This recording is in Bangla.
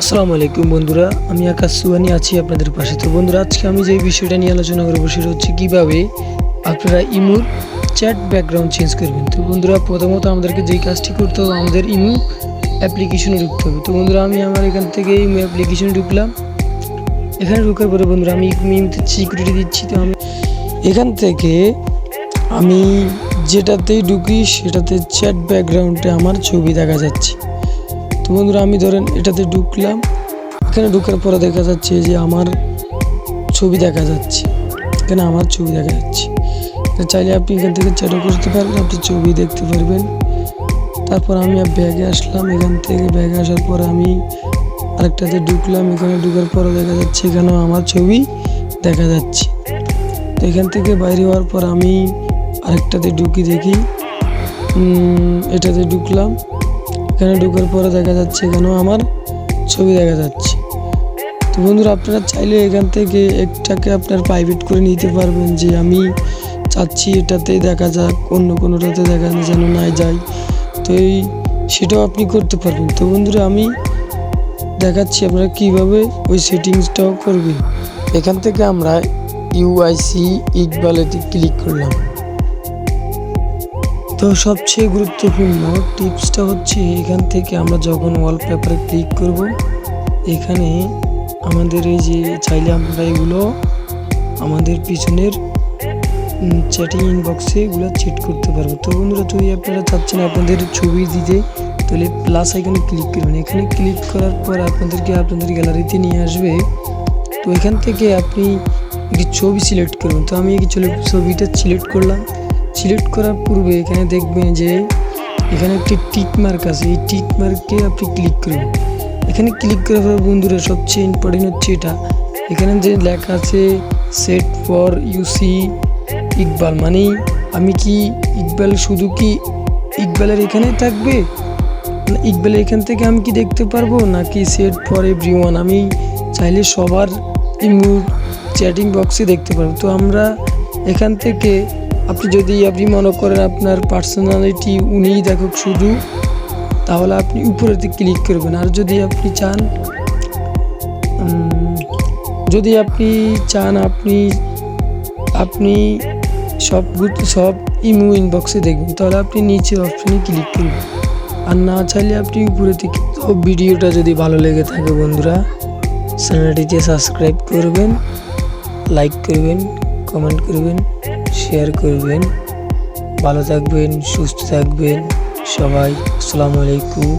আসসালামু আলাইকুম বন্ধুরা, আমি আকাশ সুহানি আছি আপনাদের পাশে। তো বন্ধুরা, আজকে আমি যে বিষয়টা নিয়ে আলোচনা করবো সেটা হচ্ছে কীভাবে আপনারা ইমুর চ্যাট ব্যাকগ্রাউন্ড চেঞ্জ করবেন। তো বন্ধুরা, প্রথমত আমাদেরকে যেই কাজটি করতে হবে, আমাদের ইমু অ্যাপ্লিকেশনে ঢুকতে হবে। তো বন্ধুরা, আমি আমার এখান থেকে ইমু অ্যাপ্লিকেশনে ঢুকলাম। এখানে ঢোকার পরে বন্ধুরা, আমি ইমুতে সিকিউরিটি দিচ্ছি। তো আমি এখান থেকে আমি যেটাতেই ঢুকি সেটাতে চ্যাট ব্যাকগ্রাউন্ডে আমার ছবি দেখা যাচ্ছে। তো বন্ধুরা, আমি ধরেন এটাতে ঢুকলাম। এখানে ঢোকার পরে দেখা যাচ্ছে যে আমার ছবি দেখা যাচ্ছে। এখানে আমার ছবি দেখা যাচ্ছে। চাইলে আপনি এখান থেকে চ্যাটও করতে পারবেন, আপনি ছবি দেখতে পারবেন। তারপর আমি ব্যাগে আসলাম। এখান থেকে ব্যাগে আসার পরে আমি আরেকটাতে ঢুকলাম। এখানে ঢোকার পরে দেখা যাচ্ছে এখানেও আমার ছবি দেখা যাচ্ছে। তো এখান থেকে বাইরে হওয়ার পর আমি আরেকটাতে ঢুকি, দেখি এটাতে ঢুকলাম। এখানে ঢোকার পরে দেখা যাচ্ছে এখানেও আমার ছবি দেখা যাচ্ছে। তো বন্ধুরা, আপনারা চাইলে এখান থেকে একটাকে আপনার প্রাইভেট করে নিতে পারবেন, যে আমি চাচ্ছি এটাতেই দেখা যাক, অন্য কোনোটাতে দেখা যেন না যায়। তো সেটাও আপনি করতে পারবেন। তো বন্ধুরা, আমি দেখাচ্ছি আপনারা কীভাবে ওই সেটিংসটাও করবেন। এখান থেকে আমরা ইউআইসি ইকবালেতে ক্লিক করলাম। তো সবচেয়ে গুরুত্বপূর্ণ টিপসটা হচ্ছে, এখান থেকে আমরা যখন ওয়ালপেপারে ক্লিক করব, এখানে আমাদের এই যে চাইলে আমরা এগুলো আমাদের পিছনের চ্যাটিং ইনবক্সে এগুলো সেট করতে পারবো। তো বন্ধুরা, যদি আপনারা চাচ্ছেন আপনাদের ছবি দিতে, তাহলে প্লাস আইকনে ক্লিক করবেন। এখানে ক্লিক করার পর আপনাদেরকে আপনাদের গ্যালারিতে নিয়ে আসবে। তো এখান থেকে আপনি একটি ছবি সিলেক্ট করবেন। তো আমি এই ছবিটা সিলেক্ট করলাম। সিলেক্ট করার পূর্বে এখানে দেখবেন যে এখানে একটি টিক মার্ক আছে। এই টিক মার্কে আপনি ক্লিক করবেন। এখানে ক্লিক করার পর বন্ধুরা, সবচেয়ে ইম্পর্টেন্ট হচ্ছে এটা, এখানে যে লেখা আছে সেট ফর ইউসি ইকবাল, মানে আমি কি ইকবাল শুধু কি ইকবালের এখানে থাকবে, ইকবালের এখান থেকে আমি কি দেখতে পারবো, নাকি সেট ফর এভরিওয়ান, আমি চাইলে সবার ইমু চ্যাটিং বক্সে দেখতে পারবো। তো আমরা এখান থেকে আপনি মনে করেন আপনার পার্সোনালিটি উনিই দেখুক শুধু, তাহলে আপনি উপরেতে ক্লিক করবেন। আর যদি আপনি চান আপনি সব ইমু ইনবক্সে দেখবেন, তাহলে আপনি নিচে অপশনে ক্লিক করবেন। আর না চাইলে আপনি উপরে থেকে। তো ভিডিওটা যদি ভালো লেগে থাকে বন্ধুরা, চ্যানেলটিতে সাবস্ক্রাইব করবেন, লাইক করবেন, কমেন্ট করবেন, শেয়ার করবেন। ভালো থাকবেন, সুস্থ থাকবেন সবাই। আসসালামু আলাইকুম।